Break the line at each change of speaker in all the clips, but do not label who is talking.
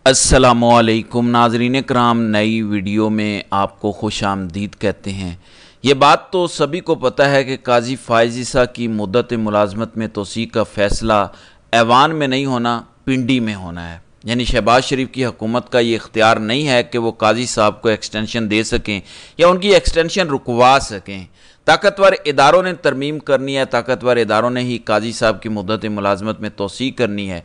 अस्सलामुअलैकुम नाज़रीन कराम, नई वीडियो में आपको खुश आमदीद कहते हैं। ये बात तो सभी को पता है कि काजी फ़ाइज़ ईसा की मुद्दत मुलाजमत में तोसी का फ़ैसला ऐवान में नहीं होना, पिंडी में होना है। यानी शहबाज शरीफ की हुकूमत का ये इख्तियार नहीं है कि वो काजी साहब को एक्सटेंशन दे सकें या उनकी एक्सटेंशन रुकवा सकें। ताकतवर इदारों ने तरमीम करनी है, ताकतवर इदारों ने ही काजी साहब की मुद्दत मुलाजमत में तोसी करनी है।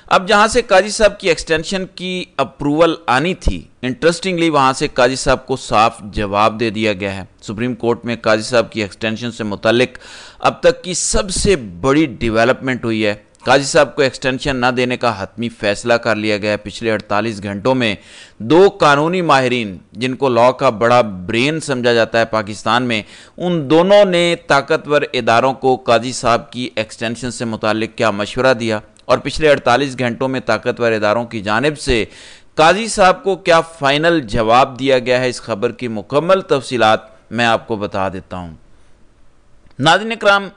अब जहाँ से काजी साहब की एक्सटेंशन की अप्रूवल आनी थी, इंटरेस्टिंगली वहाँ से काजी साहब को साफ जवाब दे दिया गया है। सुप्रीम कोर्ट में काजी साहब की एक्सटेंशन से मुतल्लिक अब तक की सबसे बड़ी डेवलपमेंट हुई है। काजी साहब को एक्सटेंशन न देने का हतमी फैसला कर लिया गया है। पिछले 48 घंटों में दो कानूनी माहिरीन, जिनको लॉ का बड़ा ब्रेन समझा जाता है पाकिस्तान में, उन दोनों ने ताकतवर इदारों को काजी साहब की एक्सटेंशन से मुताल्लिक क्या मशवरा दिया और पिछले 48 घंटों में ताकतवर इदारों की जानिब से काजी साहब को क्या फ़ाइनल जवाब दिया गया है, इस खबर की मुकम्मल तफसीलात मैं आपको बता देता हूँ। नाज़रीन इकराम,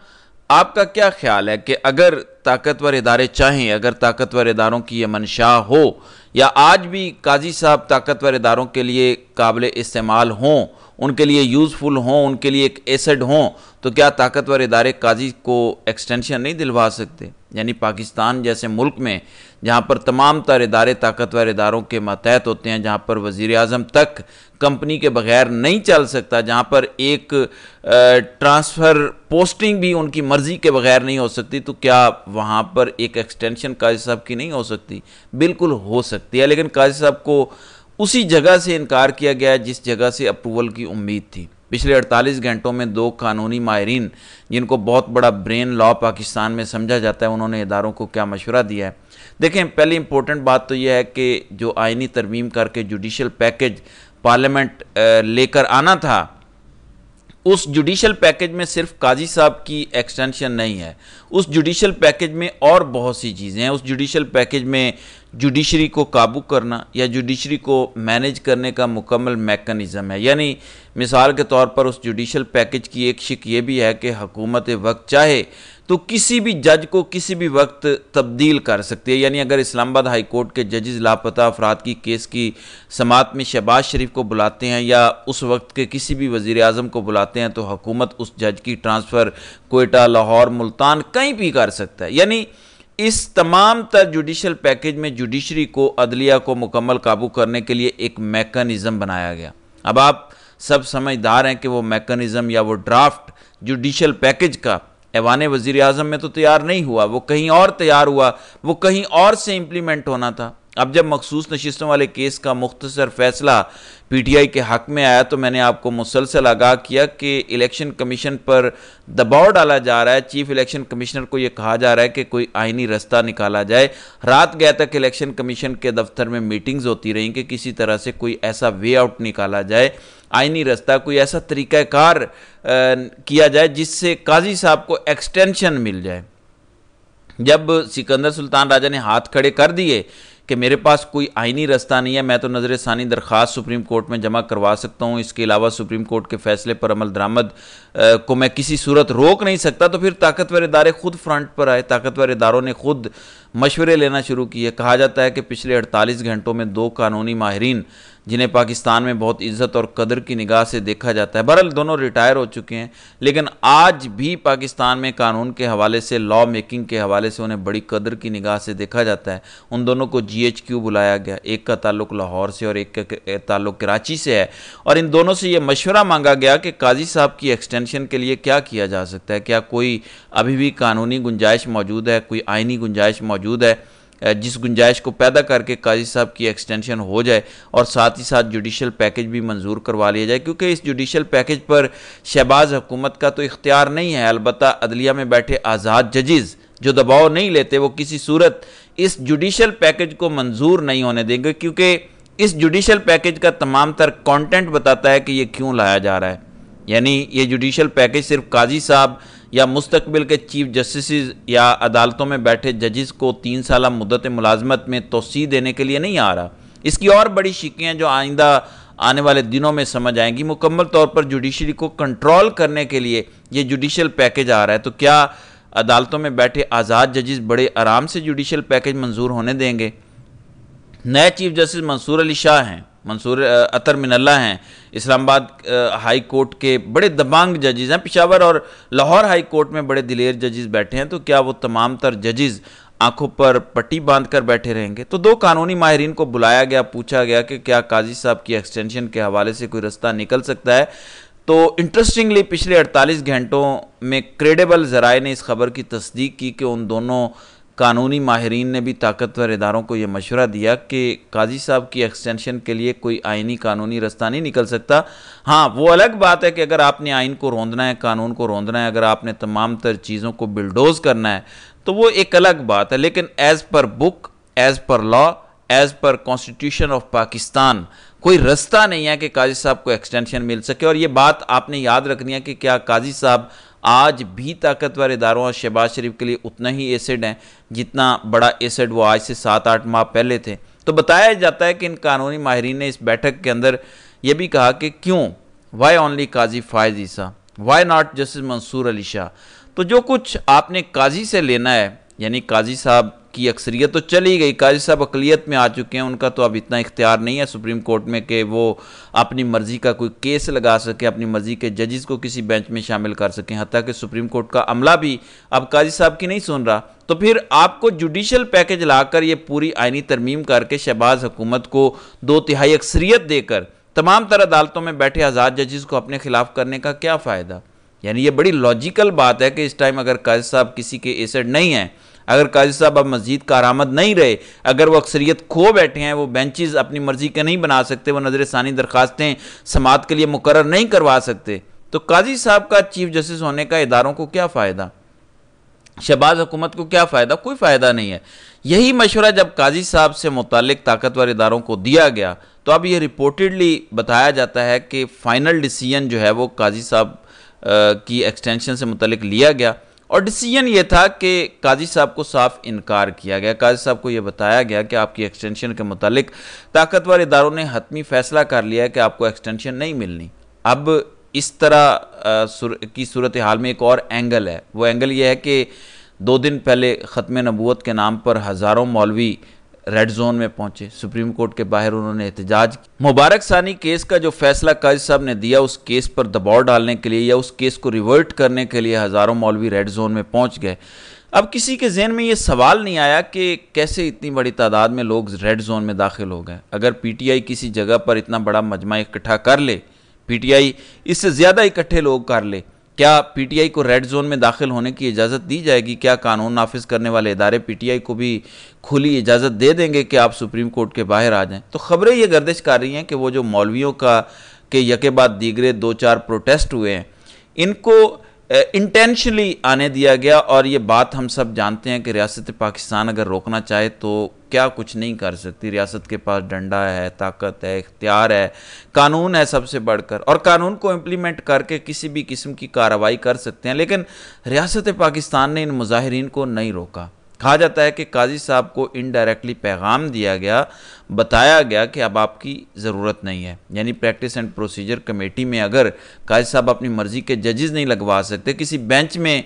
आपका क्या ख्याल है कि अगर ताकतवर इदारे चाहें, अगर ताकतवर इदारों की ये मंशा हो या आज भी काजी साहब ताकतवर इदारों के लिए काबिल इस्तेमाल हों, उनके लिए यूज़फुल हों, उनके लिए एक एसेड हों, तो क्या ताकतवर इदारे काजी को एक्सटेंशन नहीं दिलवा सकते? यानी पाकिस्तान जैसे मुल्क में जहाँ पर तमाम तर इदारे ताकतवर इदारों के मातहत होते हैं, जहाँ पर वज़ीर आज़म तक कंपनी के बगैर नहीं चल सकता, जहाँ पर एक ट्रांसफ़र पोस्टिंग भी उनकी मर्ज़ी के बगैर नहीं हो सकती, तो क्या वहाँ पर एक एक्सटेंशन काजी साहब की नहीं हो सकती? बिल्कुल हो सकती है, लेकिन काजी साहब को उसी जगह से इनकार किया गया है जिस जगह से अप्रूवल की उम्मीद थी। पिछले 48 घंटों में दो कानूनी माहिरीन, जिनको बहुत बड़ा ब्रेन लॉ पाकिस्तान में समझा जाता है, उन्होंने इदारों को क्या मशवरा दिया है। देखें, पहली इंपॉर्टेंट बात तो यह है कि जो आइनी तरमीम करके जुडिशल पैकेज पार्लियामेंट लेकर आना था, उस जुडिशल पैकेज में सिर्फ काजी साहब की एक्सटेंशन नहीं है, उस जुडिशल पैकेज में और बहुत सी चीज़ें हैं। उस जुडिशल पैकेज में जुडिशरी को काबू करना या जुडिशरी को मैनेज करने का मुकम्मल मैकेनिज़्म है। यानी मिसाल के तौर पर उस जुडिशल पैकेज की एक शिक ये भी है कि हुकूमत वक्त चाहे तो किसी भी जज को किसी भी वक्त तब्दील कर सकती है। यानी अगर इस्लामाबाद हाई कोर्ट के जजेस लापता अफराद की केस की समाअत में शहबाज शरीफ को बुलाते हैं या उस वक्त के किसी भी वज़ीर आज़म को बुलाते हैं, तो हुकूमत उस जज की ट्रांसफ़र कोयटा, लाहौर, मुल्तान कहीं भी कर सकता है। यानी इस तमाम तर जुडिशल पैकेज में जुडिशरी को, अदलिया को मुकम्मल काबू करने के लिए एक मैकेनिज़्म बनाया गया। अब आप सब समझदार हैं कि वो मैकेनिज़्म या वो ड्राफ्ट जुडिशल पैकेज का ऐवान वज़ीर आज़म में तो तैयार नहीं हुआ, वो कहीं और तैयार हुआ, वो कहीं और से इम्प्लीमेंट होना था। अब जब मखसूस नशिस्तों वाले केस का मुख्तसर फैसला पीटीआई के हक़ में आया, तो मैंने आपको मुसलसल आगाह किया कि इलेक्शन कमीशन पर दबाव डाला जा रहा है। चीफ इलेक्शन कमिश्नर को यह कहा जा रहा है कि कोई आइनी रास्ता निकाला जाए। रात गए तक इलेक्शन कमीशन के दफ्तर में मीटिंग्स होती रहीं कि किसी तरह से कोई ऐसा वे आउट निकाला जाए, आइनी रास्ता, कोई ऐसा तरीक़ाकार किया जाए जिससे काजी साहब को एक्सटेंशन मिल जाए। जब सिकंदर सुल्तान राजा ने हाथ खड़े कर दिए कि मेरे पास कोई आइनी रास्ता नहीं है, मैं तो नज़र सानी दरख्वास्त सुप्रीम कोर्ट में जमा करवा सकता हूँ, इसके अलावा सुप्रीम कोर्ट के फैसले पर अमल दरामद को मैं किसी सूरत रोक नहीं सकता, तो फिर ताकतवर इदारे खुद फ्रंट पर आए। ताकतवर इदारों ने खुद मशवरे लेना शुरू किए। कहा जाता है कि पिछले 48 घंटों में दो कानूनी माहिरीन, जिन्हें पाकिस्तान में बहुत इज्जत और कदर की निगाह से देखा जाता है, बहरहाल दोनों रिटायर हो चुके हैं, लेकिन आज भी पाकिस्तान में कानून के हवाले से, लॉ मेकिंग के हवाले से उन्हें बड़ी कदर की निगाह से देखा जाता है। उन दोनों को GHQ बुलाया गया, एक का ताल्लुक लाहौर से और एक का ताल्लुक कराची से है, और इन दोनों से ये मशवरा मांगा गया कि काजी साहब की एक्सटेंशन के लिए क्या किया जा सकता है, क्या कोई अभी भी कानूनी गुंजाइश मौजूद है, कोई आइनी गुंजाइश मौजूद है जिस गुंजाइश को पैदा करके काजी साहब की एक्सटेंशन हो जाए और साथ ही साथ जुडिशल पैकेज भी मंजूर करवा लिया जाए। क्योंकि इस जुडिशल पैकेज पर शहबाज हुकूमत का तो इख्तियार नहीं है, अलबत्ता अदलिया में बैठे आज़ाद जजेस जो दबाव नहीं लेते, वो किसी सूरत इस जुडिशल पैकेज को मंजूर नहीं होने देंगे, क्योंकि इस जुडिशल पैकेज का तमाम तर कॉन्टेंट बताता है कि ये क्यों लाया जा रहा है। यानी ये जुडिशल पैकेज सिर्फ काजी साहब या मुस्तकबिल के चीफ जस्टिस या अदालतों में बैठे जजेस को 3 साल मुद्दत मुलाजमत में तोसी देने के लिए नहीं आ रहा। इसकी और बड़ी शिकें हैं जो आइंदा आने वाले दिनों में समझ आएंगी। मुकम्मल तौर पर जुडिशरी को कंट्रोल करने के लिए ये जुडिशल पैकेज आ रहा है। तो क्या अदालतों में बैठे आज़ाद जजेस बड़े आराम से जुडिशल पैकेज मंजूर होने देंगे? नए चीफ जस्टिस मंसूर अली शाह हैं, मंसूर अतर मिनल्ला हैं, इस्लामाबाद हाई कोर्ट के बड़े दबंग जजेस हैं। पेशावर और लाहौर हाई कोर्ट में बड़े दिलेर जजेस बैठे हैं, तो क्या वो तमाम तर जजेस आंखों पर पट्टी बांध कर बैठे रहेंगे? तो दो कानूनी माहिरीन को बुलाया गया, पूछा गया कि क्या काजी साहब की एक्सटेंशन के हवाले से कोई रास्ता निकल सकता है। तो इंटरेस्टिंगली पिछले 48 घंटों में क्रेडिबल ज़राए ने इस खबर की तस्दीक की कि उन दोनों कानूनी माहिरीन ने भी ताकतवर इदारों को यह मशवरा दिया कि काजी साहब की एक्सटेंशन के लिए कोई आइनी कानूनी रास्ता नहीं निकल सकता। हाँ, वो अलग बात है कि अगर आपने आइन को रोंदना है, कानून को रोंदना है, अगर आपने तमाम तर चीज़ों को बिल्डोज करना है तो वो एक अलग बात है। लेकिन as per book, as per law, as per constitution of Pakistan कोई रास्ता नहीं है कि काजी साहब को एक्सटेंशन मिल सके। और ये बात आपने याद रखनी है कि क्या काजी साहब आज भी ताकतवर इदारों और शहबाज शरीफ के लिए उतना ही एसिड हैं जितना बड़ा एसिड वो आज से 7-8 माह पहले थे? तो बताया जाता है कि इन कानूनी माहिरीन ने इस बैठक के अंदर यह भी कहा कि क्यों, why only Qazi Faez Isa, why not justice Mansoor Ali Shah. तो जो कुछ आपने काजी से लेना है, यानी काजी साहब की अक्सरियत तो चली गई, काजी साहब अकलियत में आ चुके हैं, उनका तो अब इतना इख्तियार नहीं है सुप्रीम कोर्ट में कि वो अपनी मर्जी का कोई केस लगा सके, अपनी मर्जी के जजेस को किसी बेंच में शामिल कर सकें। हत्ता कि सुप्रीम कोर्ट का अमला भी अब काजी साहब की नहीं सुन रहा। तो फिर आपको जुडिशल पैकेज लाकर ये पूरी आइनी तरमीम करके शहबाज हुकूमत को 2/3 अक्सरियत देकर तमाम तरह अदालतों में बैठे आज़ाद जजेस को अपने खिलाफ करने का क्या फ़ायदा? यानी ये बड़ी लॉजिकल बात है कि इस टाइम अगर काजी साहब किसी के एसेड नहीं हैं, अगर काजी साहब अब मस्जिद कारआमद नहीं रहे, अगर वो अक्सरियत खो बैठे हैं, वो बेंचेस अपनी मर्जी के नहीं बना सकते, वो नजर सानी दरखास्तें समात के लिए मुकर्रर नहीं करवा सकते, तो काजी साहब का चीफ जस्टिस होने का इदारों को क्या फ़ायदा? शहबाज हुकूमत को क्या फ़ायदा? कोई फ़ायदा नहीं है। यही मशवरा जब काजी साहब से मुतालिक ताकतवर इदारों को दिया गया तो अब ये रिपोर्टेडली बताया जाता है कि फ़ाइनल डिसीजन जो है वो काजी साहब की एक्सटेंशन से मुतालिक लिया गया। और डिसीजन ये था कि काजी साहब को साफ इनकार किया गया। काजी साहब को यह बताया गया कि आपकी एक्सटेंशन के मुतालिक ताकतवर इदारों ने हतमी फ़ैसला कर लिया है कि आपको एक्सटेंशन नहीं मिलनी। अब इस तरह की सूरत हाल में एक और एंगल है। वो एंगल ये है कि 2 दिन पहले ख़त्म नबूवत के नाम पर हज़ारों मौलवी रेड जोन में पहुंचे, सुप्रीम कोर्ट के बाहर उन्होंने एहतजाज। मुबारक सानी केस का जो फैसला काजी साहब ने दिया, उस केस पर दबाव डालने के लिए या उस केस को रिवर्ट करने के लिए हज़ारों मौलवी रेड जोन में पहुंच गए। अब किसी के जहन में ये सवाल नहीं आया कि कैसे इतनी बड़ी तादाद में लोग रेड जोन में दाखिल हो गए। अगर पीटीआई किसी जगह पर इतना बड़ा मजमा इकट्ठा कर ले, पीटीआई इससे ज़्यादा इकट्ठे लोग कर ले, क्या पीटीआई को रेड जोन में दाखिल होने की इजाज़त दी जाएगी? क्या कानून नाफिज करने वाले इदारे पीटीआई को भी खुली इजाज़त दे देंगे कि आप सुप्रीम कोर्ट के बाहर आ जाएं? तो खबरें ये गर्दिश कर रही हैं कि वो जो मौलवियों का के यके बाद दीगरे 2-4 प्रोटेस्ट हुए हैं, इनको इंटेंशनली आने दिया गया। और ये बात हम सब जानते हैं कि रियासत पाकिस्तान अगर रोकना चाहे तो क्या कुछ नहीं कर सकती। रियासत के पास डंडा है, ताकत है, इख्तियार है, कानून है सबसे बढ़कर, और कानून को इम्प्लीमेंट करके किसी भी किस्म की कार्रवाई कर सकते हैं। लेकिन रियासत पाकिस्तान ने इन मुजाहिरीन को नहीं रोका। कहा जाता है कि काजी साहब को इनडायरेक्टली पैगाम दिया गया, बताया गया कि अब आपकी ज़रूरत नहीं है। यानी प्रैक्टिस एंड प्रोसीजर कमेटी में अगर काजी साहब अपनी मर्ज़ी के जजेस नहीं लगवा सकते किसी बेंच में,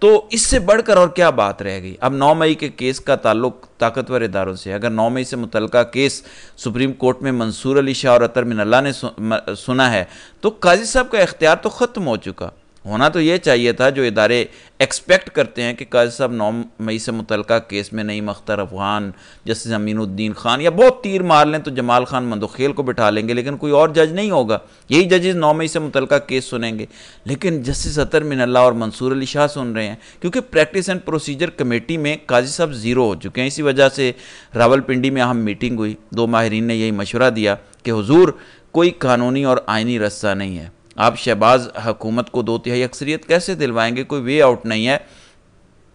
तो इससे बढ़कर और क्या बात रह गई? अब 9 मई के केस का ताल्लुक ताकतवर इदारों से, अगर 9 मई से मुतल्लिका केस सुप्रीम कोर्ट में मंसूर अली शाह और अतर मिनल्ला ने सुना है, तो काजी साहब का इख्तियार तो ख़त्म हो चुका। होना तो ये चाहिए था, जो इदारे एक्सपेक्ट करते हैं कि काजी साहब 9 मई से मुतल्लिका केस में नईम अख्तर अफगान, जस्टिस अमीनुद्दीन खान या बहुत तीर मार लें तो जमाल खान मंदोखेल को बिठा लेंगे, लेकिन कोई और जज नहीं होगा, यही जजेस 9 मई से मुतल्लिका केस सुनेंगे। लेकिन जस्टिस अतर मिनल्ला और मंसूर अली शाह सुन रहे हैं, क्योंकि प्रैक्टिस एंड प्रोसीजर कमेटी में काजी साहब ज़ीरो हो चुके हैं। इसी वजह से रावलपिंडी में अहम मीटिंग हुई, 2 माहिरीन ने यही मशवरा दिया कि हुजूर कोई कानूनी और आइनी रास्ता नहीं है, आप शहबाज हुकूमत को 2/3 अक्सरियत कैसे दिलवाएंगे? कोई वे आउट नहीं है।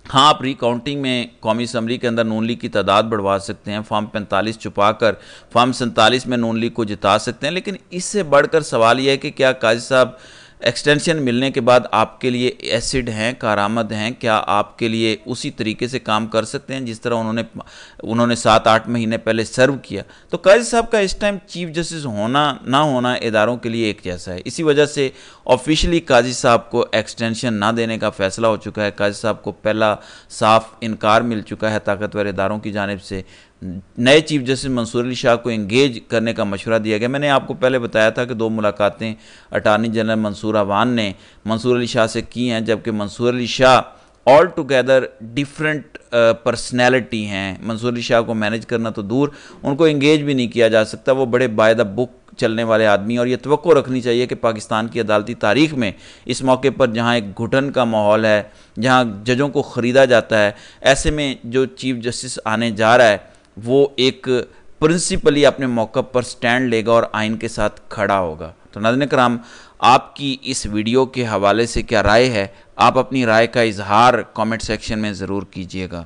हाँ, आप रिकाउंटिंग में कौमी असम्बली के अंदर नून लीग की तादाद बढ़वा सकते हैं, फॉर्म 45 छुपा कर फॉर्म 47 में नून लीग को जिता सकते हैं, लेकिन इससे बढ़कर सवाल यह है कि क्या काजी साहब एक्सटेंशन मिलने के बाद आपके लिए एसिड हैं, कारआमद हैं? क्या आपके लिए उसी तरीके से काम कर सकते हैं जिस तरह उन्होंने 7-8 महीने पहले सर्व किया? तो काजी साहब का इस टाइम चीफ जस्टिस होना ना होना इदारों के लिए एक जैसा है। इसी वजह से ऑफिशियली काजी साहब को एक्सटेंशन ना देने का फैसला हो चुका है। काजी साहब को पहला साफ इनकार मिल चुका है ताकतवर इदारों की जानिब से। नए चीफ जस्टिस मंसूर अली शाह को एंगेज करने का मशवरा दिया गया। मैंने आपको पहले बताया था कि 2 मुलाकातें अटार्नी जनरल मंसूर अवान ने मंसूर अली शाह से की हैं, जबकि Mansoor Ali Shah all together different personality हैं। मंसूर अली शाह को मैनेज करना तो दूर, उनको एंगेज भी नहीं किया जा सकता। वो बड़े बाय द बुक चलने वाले आदमी, और ये तवक्को रखनी चाहिए कि पाकिस्तान की अदालती तारीख में इस मौके पर जहाँ एक घुटन का माहौल है, जहाँ जजों को ख़रीदा जाता है, ऐसे में जो चीफ जस्टिस आने जा रहा है वो एक प्रिंसिपली अपने मौक़िफ़ पर स्टैंड लेगा और आइन के साथ खड़ा होगा। तो नाज़रीन कराम, आपकी इस वीडियो के हवाले से क्या राय है? आप अपनी राय का इजहार कमेंट सेक्शन में ज़रूर कीजिएगा।